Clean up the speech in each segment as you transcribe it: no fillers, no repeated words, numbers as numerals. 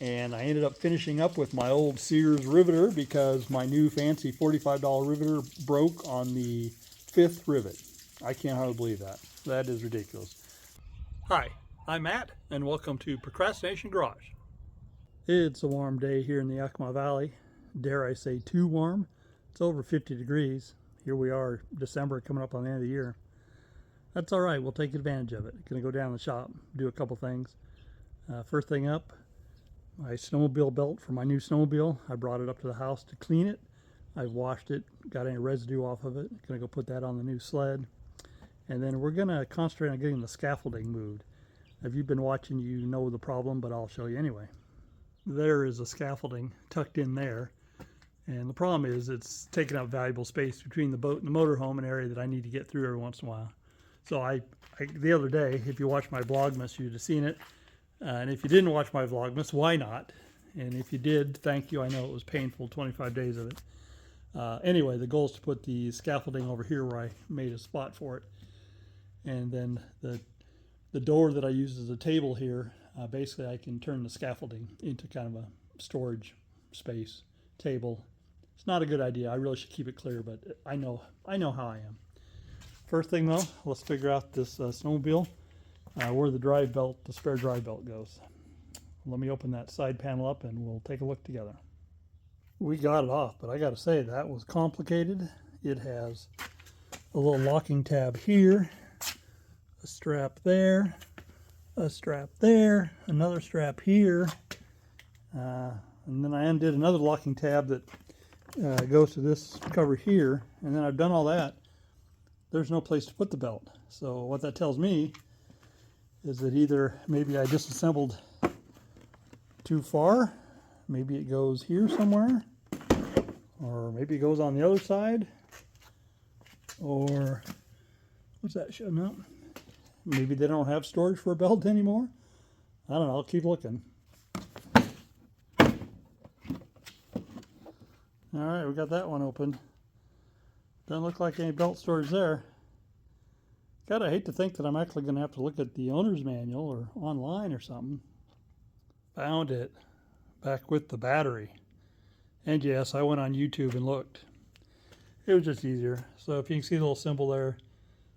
And I ended up finishing up with my old Sears riveter because my new fancy $45 riveter broke on the 5th rivet. I can't hardly believe that. That is ridiculous. Hi, I'm Matt, and welcome to Procrastination Garage. It's a warm day here in the Yakima Valley. Dare I say too warm? It's over 50 degrees. Here we are, December, coming up on the end of the year. That's all right, we'll take advantage of it. Gonna go down to the shop, do a couple things. First thing up, my snowmobile belt for my new snowmobile. I brought it up to the house to clean it. I've washed it, got any residue off of it. Gonna go put that on the new sled. And then we're gonna concentrate on getting the scaffolding moved. If you've been watching, you know the problem, but I'll show you anyway. There is a scaffolding tucked in there. And the problem is it's taking up valuable space between the boat and the motorhome, an area that I need to get through every once in a while. So I the other day, if you watched my Vlogmas, you'd have seen it. And if you didn't watch my Vlogmas, why not? And if you did, thank you. I know it was painful, 25 days of it. Anyway, the goal is to put the scaffolding over here where I made a spot for it. And then the door that I use as a table here, basically I can turn the scaffolding into kind of a storage space table. It's not a good idea. I really should keep it clear, but I know how I am. First thing though, let's figure out this snowmobile, where the spare drive belt goes. Let me open that side panel up and we'll take a look together. We got it off, but I gotta say that was complicated. It has a little locking tab here, a strap there, a strap there, another strap here, and then I undid another locking tab that goes to this cover here, and then I've done all that. There's no place to put the belt. So what that tells me is that either maybe I disassembled too far, maybe it goes here somewhere, or maybe it goes on the other side, or what's that showing up? Maybe they don't have storage for a belt anymore. I don't know, I'll keep looking. All right, we got that one open. Doesn't look like any belt storage there. God, I hate to think that I'm actually going to have to look at the owner's manual or online or something. Found it. Back with the battery. And yes, I went on YouTube and looked. It was just easier. So if you can see the little symbol there,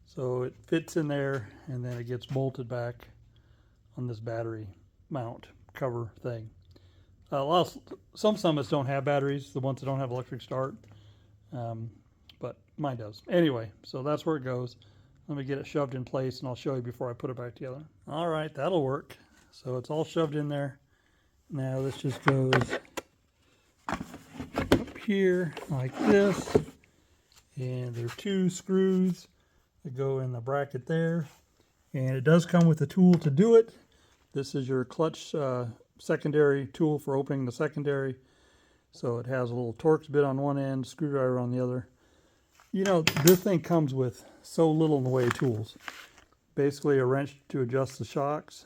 so it fits in there and then it gets bolted back on this battery mount cover thing. Some Summits don't have batteries, the ones that don't have electric start. But mine does. Anyway, so that's where it goes. Let me get it shoved in place and I'll show you before I put it back together. All right, that'll work. So it's all shoved in there. Now this just goes up here like this. And there are 2 screws that go in the bracket there. And it does come with a tool to do it. This is your clutch secondary tool for opening the secondary. So it has a little Torx bit on one end, screwdriver on the other. You know, this thing comes with so little in the way of tools. Basically a wrench to adjust the shocks,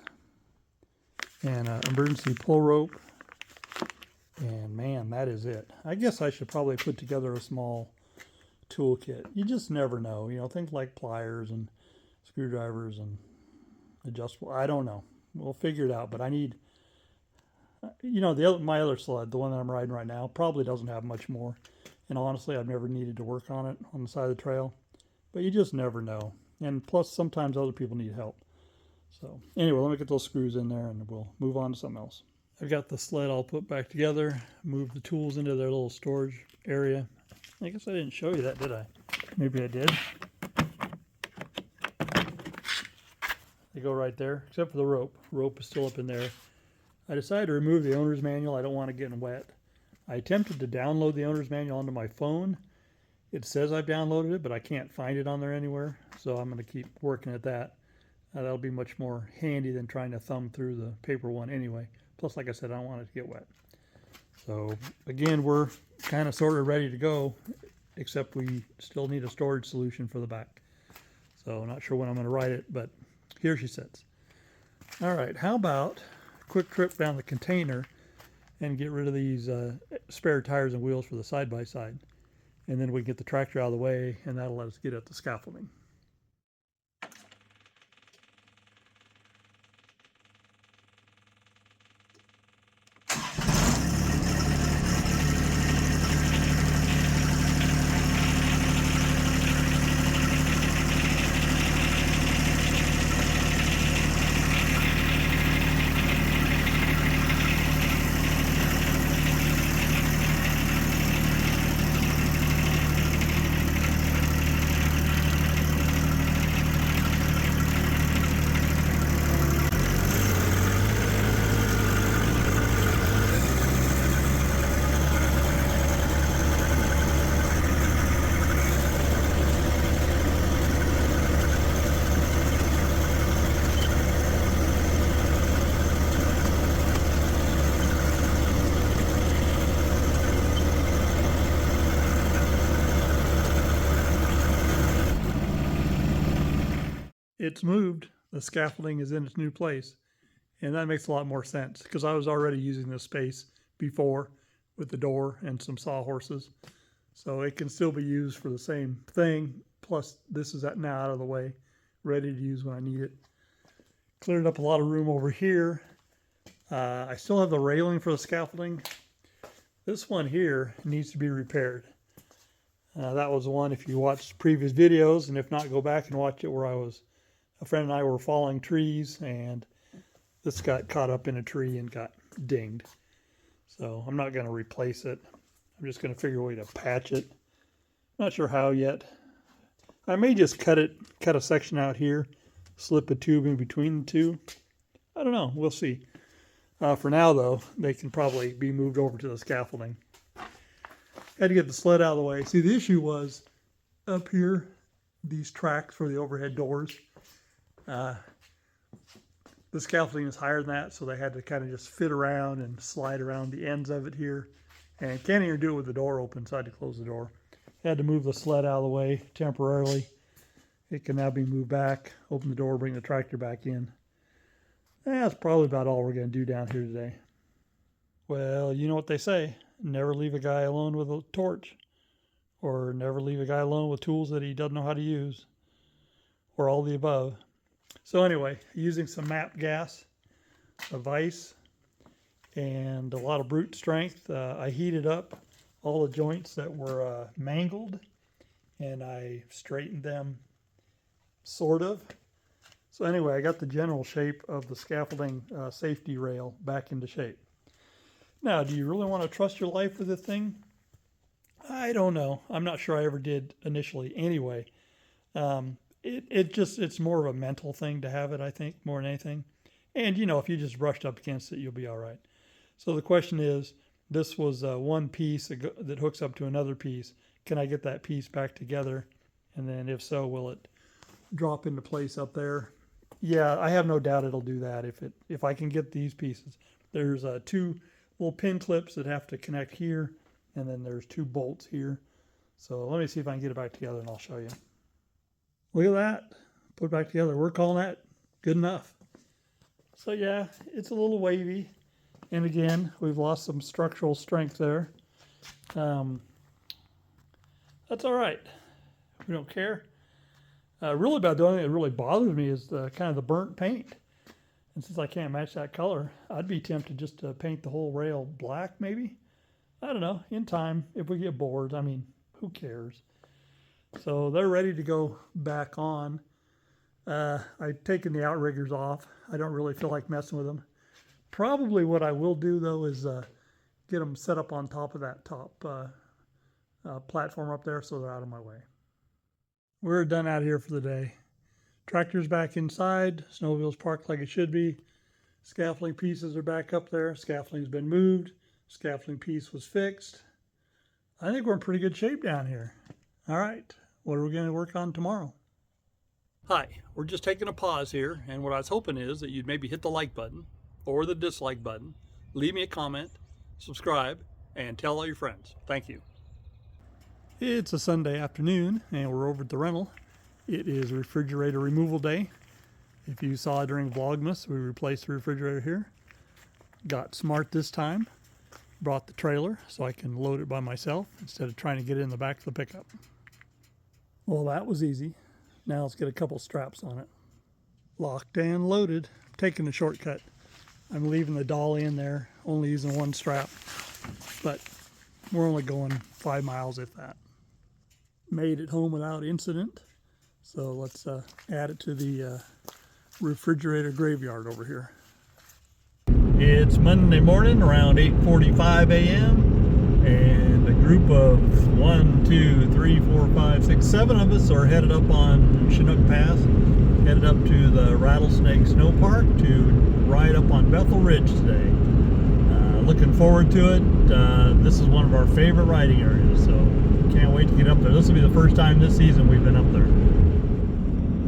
and an emergency pull rope, and man, that is it. I guess I should probably put together a small toolkit. You just never know. You know, things like pliers and screwdrivers and adjustable. I don't know. We'll figure it out, but I need, you know, my other sled, the one that I'm riding right now, probably doesn't have much more. And honestly, I've never needed to work on it on the side of the trail. But you just never know. And plus, sometimes other people need help. So anyway, let me get those screws in there and we'll move on to something else. I've got the sled all put back together. Move the tools into their little storage area. I guess I didn't show you that, did I? Maybe I did. They go right there, except for the rope. Rope is still up in there. I decided to remove the owner's manual. I don't want it getting wet. I attempted to download the owner's manual onto my phone. It says I've downloaded it, but I can't find it on there anywhere. So I'm going to keep working at that. That'll be much more handy than trying to thumb through the paper one anyway. Plus, like I said, I don't want it to get wet. So again, we're kind of sort of ready to go, except we still need a storage solution for the back. So I'm not sure when I'm going to write it, but here she sits. All right, how about a quick trip down the container and get rid of these spare tires and wheels for the side-by-side. And then we can get the tractor out of the way, and that'll let us get at the scaffolding. it's moved. The scaffolding is in its new place. And that makes a lot more sense because I was already using this space before with the door and some sawhorses. So it can still be used for the same thing. Plus this is now out of the way, ready to use when I need it. Cleared up a lot of room over here. I still have the railing for the scaffolding. This one here needs to be repaired. That was one, if you watched previous videos, and if not, go back and watch it, where a friend and I were falling trees, and this got caught up in a tree and got dinged. So I'm not going to replace it. I'm just going to figure a way to patch it. Not sure how yet. I may just cut a section out here, slip a tube in between the two. I don't know. We'll see. For now, though, they can probably be moved over to the scaffolding. Had to get the sled out of the way. See, the issue was up here, these tracks for the overhead doors. The scaffolding is higher than that, so they had to kind of just fit around and slide around the ends of it here. And can't even do it with the door open, so I had to close the door. Had to move the sled out of the way temporarily. It can now be moved back, open the door, bring the tractor back in. That's probably about all we're going to do down here today. Well, you know what they say. Never leave a guy alone with a torch. Or never leave a guy alone with tools that he doesn't know how to use. Or all the above. So anyway, using some MAP gas, a vise, and a lot of brute strength, I heated up all the joints that were mangled, and I straightened them, sort of. So anyway, I got the general shape of the scaffolding safety rail back into shape. Now, do you really want to trust your life with this thing? I don't know. I'm not sure I ever did initially anyway. It's more of a mental thing to have it, I think, more than anything. And, you know, if you just brushed up against it, you'll be all right. So the question is, this was one piece that hooks up to another piece. Can I get that piece back together? And then if so, will it drop into place up there? Yeah, I have no doubt it'll do that if I can get these pieces. There's two little pin clips that have to connect here, and then there's two bolts here. So let me see if I can get it back together, and I'll show you. Look at that. Put it back together. We're calling that good enough. So yeah, it's a little wavy. And again, we've lost some structural strength there. That's all right. We don't care. Really about the only thing that really bothers me is kind of the burnt paint. And since I can't match that color, I'd be tempted just to paint the whole rail black, maybe. I don't know, in time, if we get bored. I mean, who cares? So they're ready to go back on. I've taken the outriggers off. I don't really feel like messing with them. Probably what I will do, though, is get them set up on top of that top platform up there so they're out of my way. We're done out here for the day. Tractor's back inside. Snowmobile's parked like it should be. Scaffolding pieces are back up there. Scaffolding's been moved. Scaffolding piece was fixed. I think we're in pretty good shape down here. All right, what are we going to work on tomorrow? Hi, we're just taking a pause here, and what I was hoping is that you'd maybe hit the like button or the dislike button, leave me a comment, subscribe, and tell all your friends. Thank you. It's a Sunday afternoon, and we're over at the rental. It is refrigerator removal day. If you saw during Vlogmas, we replaced the refrigerator here. Got smart this time. Brought the trailer so I can load it by myself instead of trying to get it in the back of the pickup. Well, that was easy. Now let's get a couple straps on it. Locked and loaded. Taking the shortcut. I'm leaving the dolly in there, only using one strap. But we're only going 5 miles, if that. Made it home without incident. So let's add it to the refrigerator graveyard over here. It's Monday morning around 8:45 a.m. and a group of 7 of us are headed up on Chinook Pass, headed up to the Rattlesnake Snow Park to ride up on Bethel Ridge today. Looking forward to it. This is one of our favorite riding areas, so can't wait to get up there. This will be the first time this season we've been up there.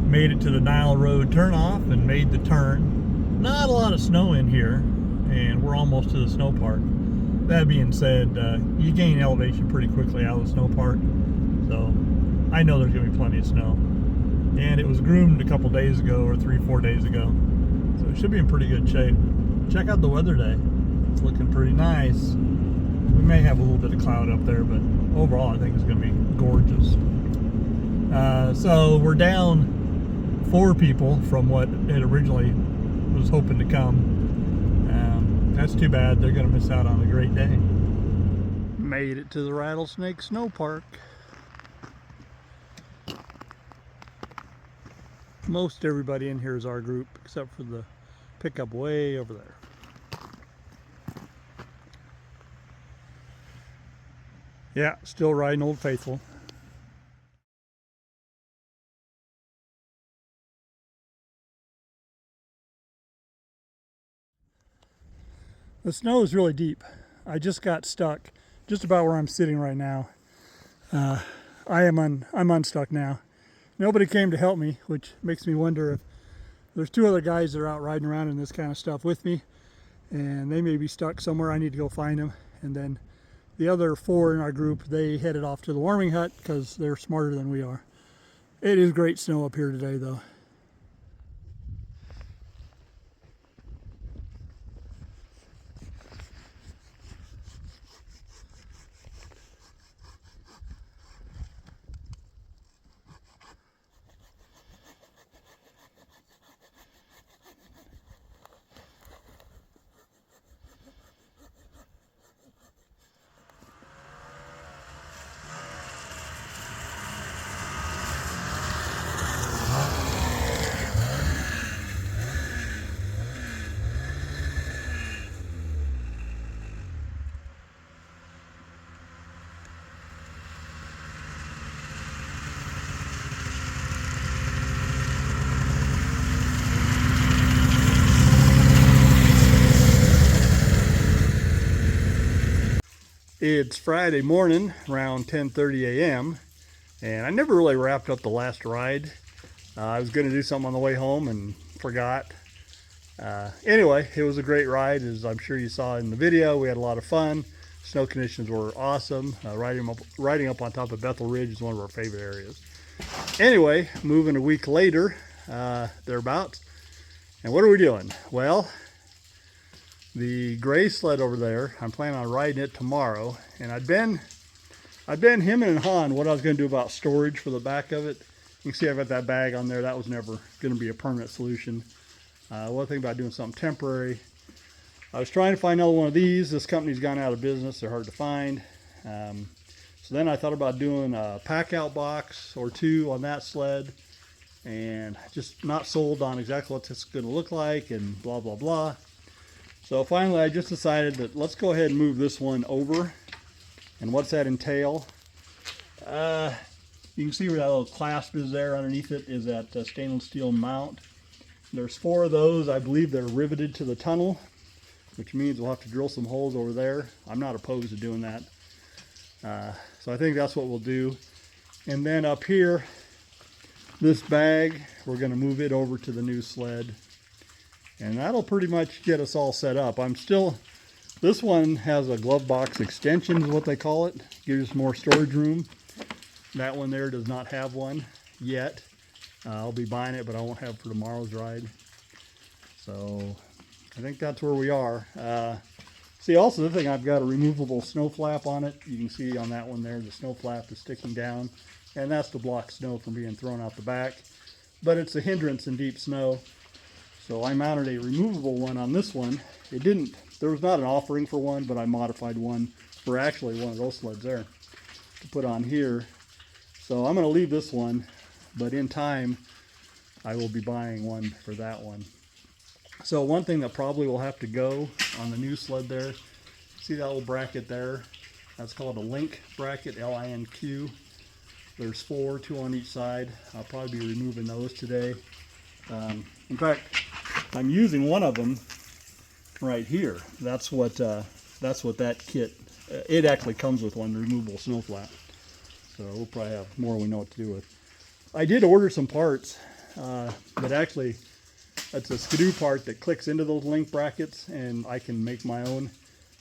Made it to the Nile Road turnoff and made the turn. Not a lot of snow in here, and we're almost to the snow park. That being said, you gain elevation pretty quickly out of the snow park, so I know there's going to be plenty of snow. and it was groomed a couple days ago, or 3-4 days ago. So it should be in pretty good shape. Check out the weather day. It's looking pretty nice. We may have a little bit of cloud up there, but overall I think it's going to be gorgeous. So we're down 4 people from what it originally was hoping to come. That's too bad. They're going to miss out on a great day. Made it to the Rattlesnake Snow Park. Most everybody in here is our group, except for the pickup way over there. Yeah, still riding Old Faithful. The snow is really deep. I just got stuck just about where I'm sitting right now. I'm unstuck now. Nobody came to help me, which makes me wonder if there's 2 other guys that are out riding around in this kind of stuff with me, and they may be stuck somewhere. I need to go find them. And then the other 4 in our group, they headed off to the warming hut because they're smarter than we are. It is great snow up here today, though. It's Friday morning around 10:30 a.m. and I never really wrapped up the last ride. I was going to do something on the way home and forgot. Anyway, it was a great ride, as I'm sure you saw in the video. We had a lot of fun. Snow conditions were awesome. Riding up on top of Bethel Ridge is one of our favorite areas. Anyway, moving a week later, thereabouts. And what are we doing? Well, the gray sled over there, I'm planning on riding it tomorrow. And I've been hemming and hawing what I was going to do about storage for the back of it. You can see I've got that bag on there. That was never going to be a permanent solution. One thing about doing something temporary. I was trying to find another one of these. This company's gone out of business. They're hard to find. So then I thought about doing a pack out box or 2 on that sled, and just not sold on exactly what it's going to look like and blah, blah, blah. So finally I just decided that let's go ahead and move this one over. And what's that entail? You can see where that little clasp is there. Underneath it is that stainless steel mount. There's 4 of those. I believe they're riveted to the tunnel, which means we'll have to drill some holes over there. I'm not opposed to doing that. So I think that's what we'll do. And then up here, this bag, we're going to move it over to the new sled. And that'll pretty much get us all set up. This one has a glove box extension is what they call it. Gives us more storage room. That one there does not have one yet. I'll be buying it, but I won't have it for tomorrow's ride. So I think that's where we are. See, also the thing, I've got a removable snow flap on it. You can see on that one there, the snow flap is sticking down. And that's to block snow from being thrown out the back. But it's a hindrance in deep snow. So I mounted a removable one on this one. There was not an offering for one, but I modified one for actually one of those sleds there to put on here. So I'm going to leave this one, but in time I will be buying one for that one. So one thing that probably will have to go on the new sled there, see that little bracket there? That's called a link bracket, L-I-N-Q. There's 4, 2 on each side. I'll probably be removing those today. In fact, I'm using one of them right here. That's what that kit. It actually comes with one removable snow flap. So we'll probably have more we know what to do with. I did order some parts, but actually that's a skidoo part that clicks into those link brackets, and I can make my own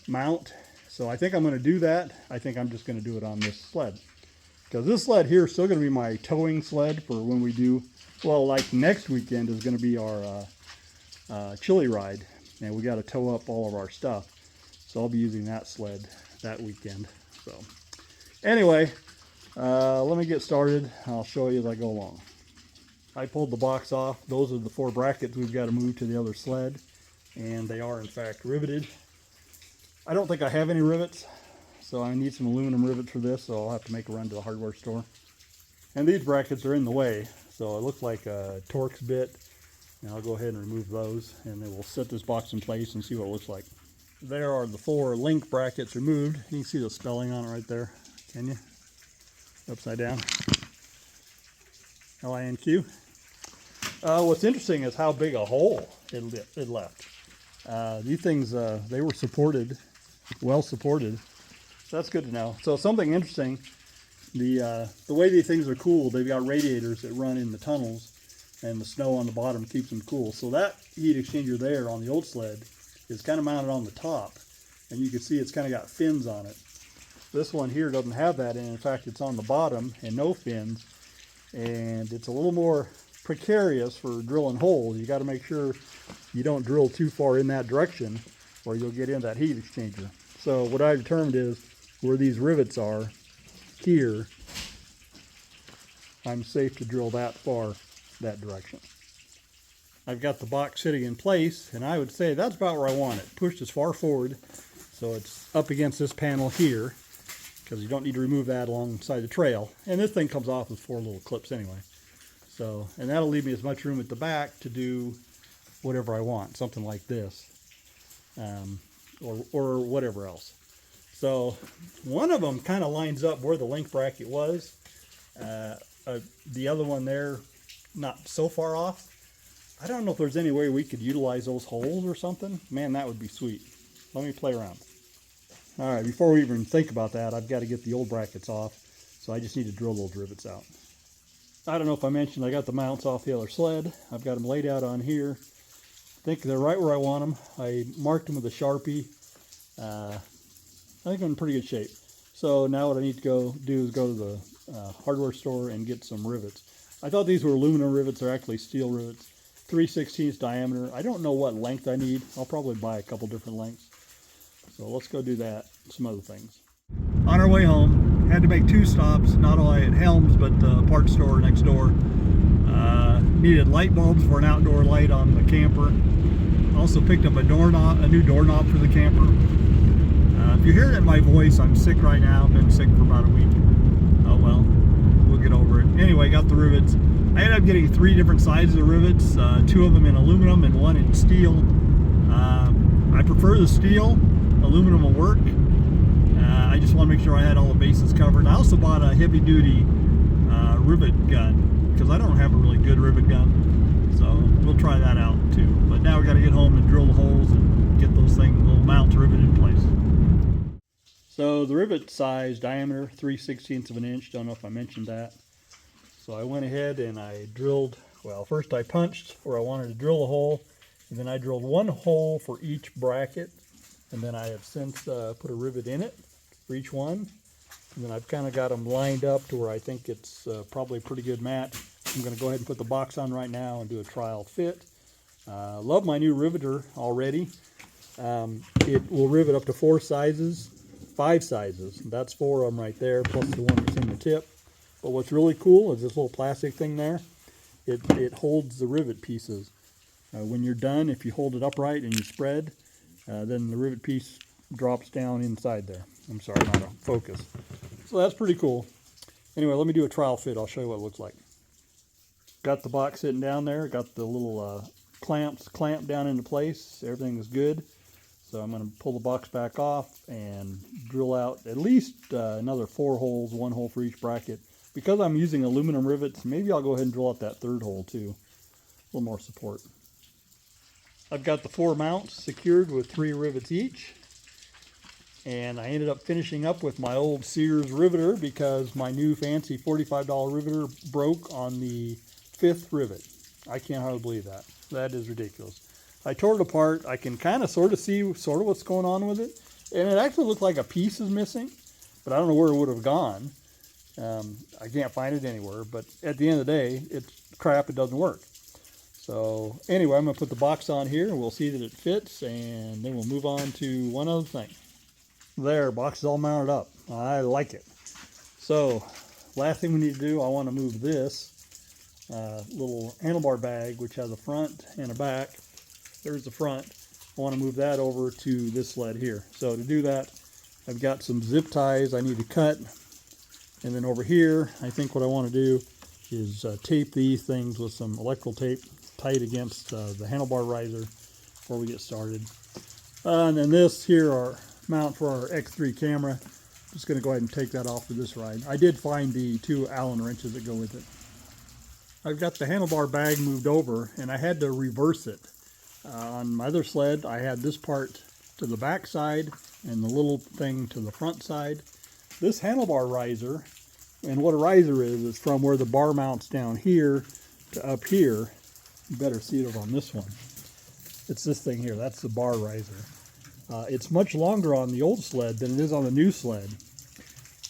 mount. So I think I'm going to do that. I think I'm just going to do it on this sled, because this sled here is still going to be my towing sled for when we do Well, like next weekend is going to be our chili ride, and we got to tow up all of our stuff. So I'll be using that sled that weekend. So anyway, let me get started. I'll show you as I go along. I pulled the box off. Those are the 4 brackets we've got to move to the other sled, and they are in fact riveted. I don't think I have any rivets, so I need some aluminum rivets for this, so I'll have to make a run to the hardware store. And these brackets are in the way, so it looks like a Torx bit, and I'll go ahead and remove those, and then we'll set this box in place and see what it looks like. There are the 4 link brackets removed. You can see the spelling on it right there, can you? Upside down. LINQ. What's interesting is how big a hole it left. These things, they were supported, well supported. So that's good to know. So something interesting, the way these things are cooled, they've got radiators that run in the tunnels, and the snow on the bottom keeps them cool. So that heat exchanger there on the old sled is kind of mounted on the top, and you can see it's kind of got fins on it. This one here doesn't have that, and in fact it's on the bottom and no fins, and it's a little more precarious for drilling holes. You got to make sure you don't drill too far in that direction or you'll get in that heat exchanger. So what I determined is where these rivets are here, I'm safe to drill that far that direction. I've got the box sitting in place, and I would say that's about where I want it, pushed as far forward so it's up against this panel here, because you don't need to remove that alongside the trail. And this thing comes off with 4 little clips anyway. So, and that'll leave me as much room at the back to do whatever I want, something like this, or whatever else. So one of them kind of lines up where the link bracket was. The other one there, not so far off. I don't know if there's any way we could utilize those holes or something. Man, that would be sweet. Let me play around. All right, before we even think about that, I've got to get the old brackets off. So I just need to drill those rivets out. I don't know if I mentioned I got the mounts off the other sled. I've got them laid out on here. I think they're right where I want them. I marked them with a Sharpie. I think I'm in pretty good shape. So now what I need to go do is go to the hardware store and get some rivets. I thought these were aluminum rivets. They're actually steel rivets. 3/16 diameter. I don't know what length I need. I'll probably buy a couple different lengths. So let's go do that. Some other things. On our way home, had to make 2 stops, not only at Helms, but the parts store next door. Needed light bulbs for an outdoor light on the camper. Also picked up a new doorknob for the camper. If you're hearing it in my voice, I'm sick right now. I've been sick for about a week. Oh well, we'll get over it. Anyway, got the rivets. I ended up getting 3 different sizes of rivets, 2 of them in aluminum and 1 in steel. I prefer the steel. Aluminum will work. I just want to make sure I had all the bases covered. I also bought a heavy-duty rivet gun because I don't have a really good rivet gun. So we'll try that out too. But now we got to get home and drill the holes and get those little mounts riveted in place. So the rivet size, diameter, 3/16 of an inch. Don't know if I mentioned that. So I went ahead and I drilled, well, first I punched where I wanted to drill a hole, and then I drilled 1 hole for each bracket, and then I have since put a rivet in it for each one, and then I've kind of got them lined up to where I think it's probably a pretty good match. I'm going to go ahead and put the box on right now and do a trial fit. Love my new riveter already. It will rivet up to 5 sizes. That's 4 of them right there, plus the one that's in the tip. But what's really cool is this little plastic thing there. It holds the rivet pieces. When you're done, if you hold it upright and you spread, then the rivet piece drops down inside there. I'm sorry, not a focus. So that's pretty cool. Anyway, let me do a trial fit. I'll show you what it looks like. Got the box sitting down there. Got the little clamps clamped down into place. Everything is good. So I'm going to pull the box back off and drill out at least another 4 holes, 1 hole for each bracket. Because I'm using aluminum rivets, maybe I'll go ahead and drill out that 3rd hole too. A little more support. I've got the 4 mounts secured with 3 rivets each. And I ended up finishing up with my old Sears riveter because my new fancy $45 riveter broke on the 5th rivet. I can't hardly believe that. That is ridiculous. I tore it apart. I can kind of sort of see what's going on with it. And it actually looked like a piece is missing, but I don't know where it would have gone. I can't find it anywhere, but at the end of the day, it's crap, it doesn't work. So anyway, I'm gonna put the box on here and we'll see that it fits, and then we'll move on to one other thing. There, box is all mounted up. I like it. So last thing we need to do, I want to move this little handlebar bag, which has a front and a back. There's the front. I want to move that over to this sled here. So to do that, I've got some zip ties I need to cut. And then over here, I think what I want to do is tape these things with some electrical tape tight against the handlebar riser before we get started. And then this here, our mount for our X3 camera. Just going to go ahead and take that off for this ride. I did find the 2 Allen wrenches that go with it. I've got the handlebar bag moved over, and I had to reverse it. On my other sled, I had this part to the back side and the little thing to the front side. This handlebar riser, and what a riser is from where the bar mounts down here to up here. You better see it over on this one. It's this thing here. That's the bar riser. It's much longer on the old sled than it is on the new sled.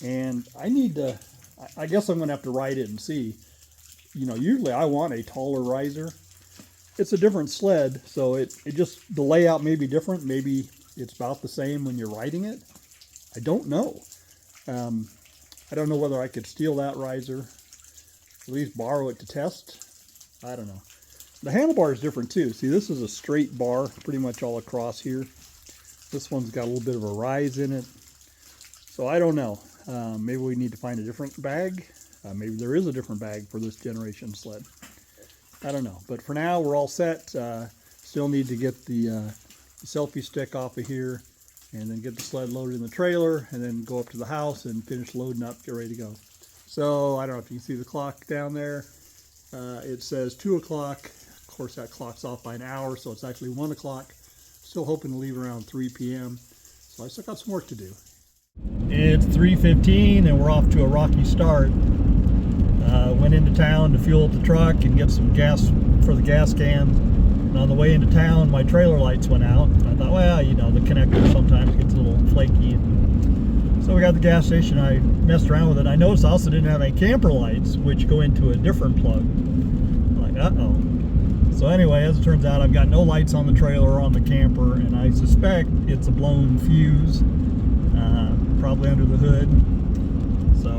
And I need to, I guess I'm going to have to ride it and see. You know, usually I want a taller riser. It's a different sled, so it just, the layout may be different. Maybe it's about the same when you're riding it. I don't know. I don't know whether I could steal that riser, at least borrow it to test. I don't know. The handlebar is different too. See, this is a straight bar pretty much all across here. This one's got a little bit of a rise in it. So I don't know. Maybe we need to find a different bag. Maybe there is a different bag for this generation sled. I don't know. But for now, we're all set. Still need to get the selfie stick off of here and then get the sled loaded in the trailer and then go up to the house and finish loading up, get ready to go. So I don't know if you can see the clock down there. It says 2 o'clock. Of course, that clock's off by an hour, so it's actually 1 o'clock. Still hoping to leave around 3 p.m. So I still got some work to do. It's 3:15 and we're off to a rocky start. Went into town to fuel up the truck and get some gas for the gas cans. And on the way into town, my trailer lights went out. I thought, well, you know, the connector sometimes gets a little flaky. So we got to the gas station. I messed around with it. I noticed I also didn't have any camper lights, which go into a different plug. I'm like, uh-oh. So anyway, as it turns out, I've got no lights on the trailer or on the camper, and I suspect it's a blown fuse, probably under the hood. So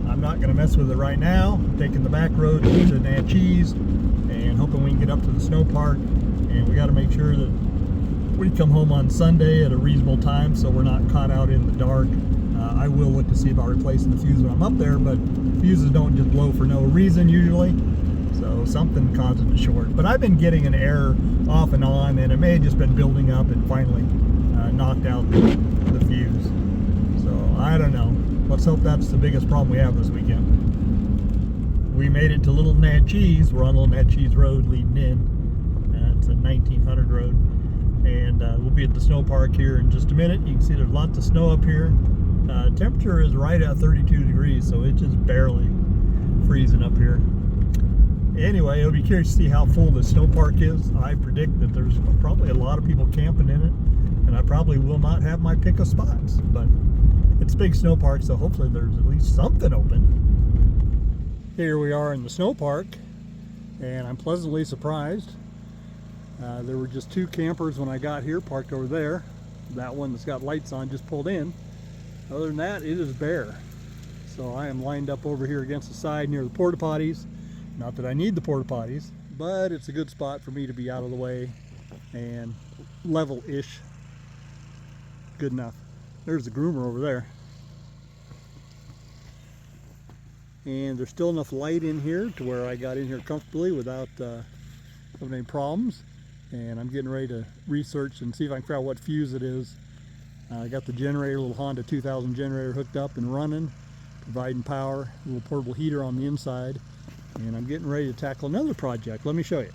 I'm not going to mess with it right now. I'm taking the back road to Natchez and hoping we can get up to the snow park. And we got to make sure that we come home on Sunday at a reasonable time so we're not caught out in the dark. I will look to see about replacing the fuse when I'm up there, but fuses don't just blow for no reason usually. So something causes it to short. But I've been getting an error off and on, and it may have just been building up and finally knocked out the fuse. So I don't know. Let's hope that's the biggest problem we have this weekend. We made it to Little Natchez. We're on Little Natchez Road leading in. It's a 1900 road. And we'll be at the snow park here in just a minute. You can see there's lots of snow up here. Temperature is right at 32 degrees, so it's just barely freezing up here. Anyway, it'll be curious to see how full the snow park is. I predict that there's probably a lot of people camping in it, and I probably will not have my pick of spots. But it's a big snow park, so hopefully there's at least something open. Here we are in the snow park, and I'm pleasantly surprised. There were just 2 campers when I got here, parked over there. That one that's got lights on just pulled in. Other than that, it is bare. So I am lined up over here against the side near the porta potties. Not that I need the porta potties, but it's a good spot for me to be out of the way and level-ish. Good enough. There's the groomer over there. And there's still enough light in here to where I got in here comfortably without having any problems. And I'm getting ready to research and see if I can figure out what fuse it is. I got the generator, little Honda 2000 generator hooked up and running, providing power, a little portable heater on the inside. And I'm getting ready to tackle another project. Let me show you.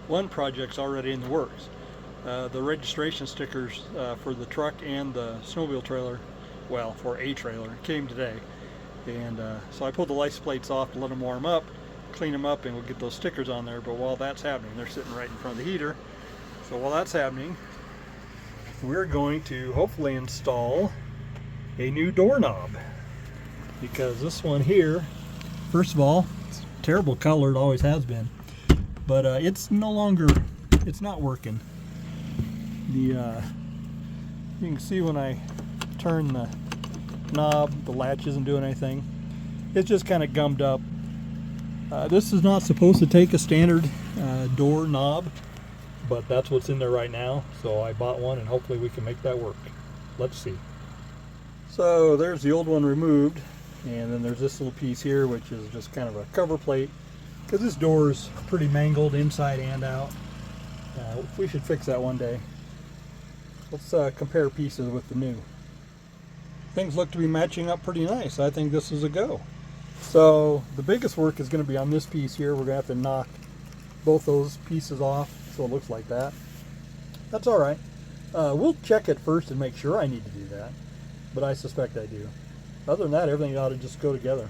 One project's already in the works. The registration stickers for the truck and the snowmobile trailer, well, for a trailer, came today. And so I pulled the license plates off to let them warm up, clean them up, and we'll get those stickers on there. But while that's happening, they're sitting right in front of the heater. So while that's happening, we're going to hopefully install a new doorknob. because this one here, first of all, it's terrible color, it always has been, but it's no longer, it's not working. You can see when I turn the knob, the latch isn't doing anything. It's just kind of gummed up. This is not supposed to take a standard door knob, but that's what's in there right now, so I bought one and hopefully we can make that work. Let's see. So there's the old one removed, and then there's this little piece here which is just kind of a cover plate, because this door is pretty mangled inside and out. We should fix that one day. Let's compare pieces with the new. Things look to be matching up pretty nice. I think this is a go. So the biggest work is going to be on this piece here. We're going to have to knock both those pieces off so it looks like that. That's all right. We'll check it first and make sure I need to do that, but I suspect I do. Other than that, everything ought to just go together.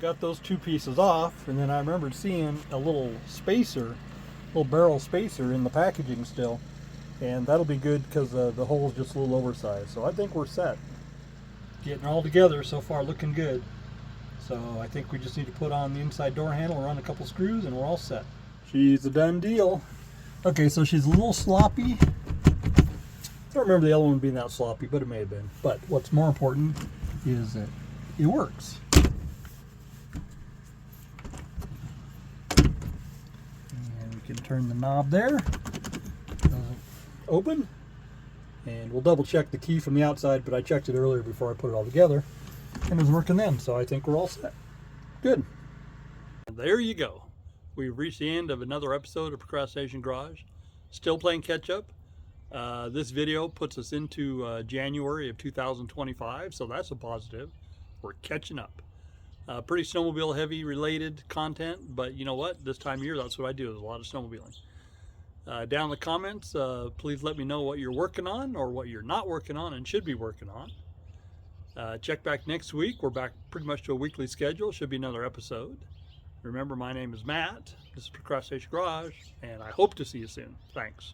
Got those two pieces off, and then I remembered seeing a little spacer, little barrel spacer in the packaging still, and that'll be good because the hole is just a little oversized. So I think we're set. Getting all together so far, looking good. So I think we just need to put on the inside door handle, run a couple screws, and we're all set. She's a done deal. Okay, so she's a little sloppy. I don't remember the other one being that sloppy, but it may have been. But what's more important is that it works. And we can turn the knob there. Doesn't open. And we'll double check the key from the outside, but I checked it earlier before I put it all together, and it was working then, so I think we're all set. Good. And there you go. We've reached the end of another episode of Procrastination Garage. Still playing catch up. This video puts us into January of 2025, so that's a positive. We're catching up. Pretty snowmobile heavy related content, but you know what? This time of year, that's what I do, is a lot of snowmobiling. Down in the comments, please let me know what you're working on or what you're not working on and should be working on. Check back next week. We're back pretty much to a weekly schedule. Should be another episode. Remember, my name is Matt. This is Procrastination Garage, and I hope to see you soon. Thanks.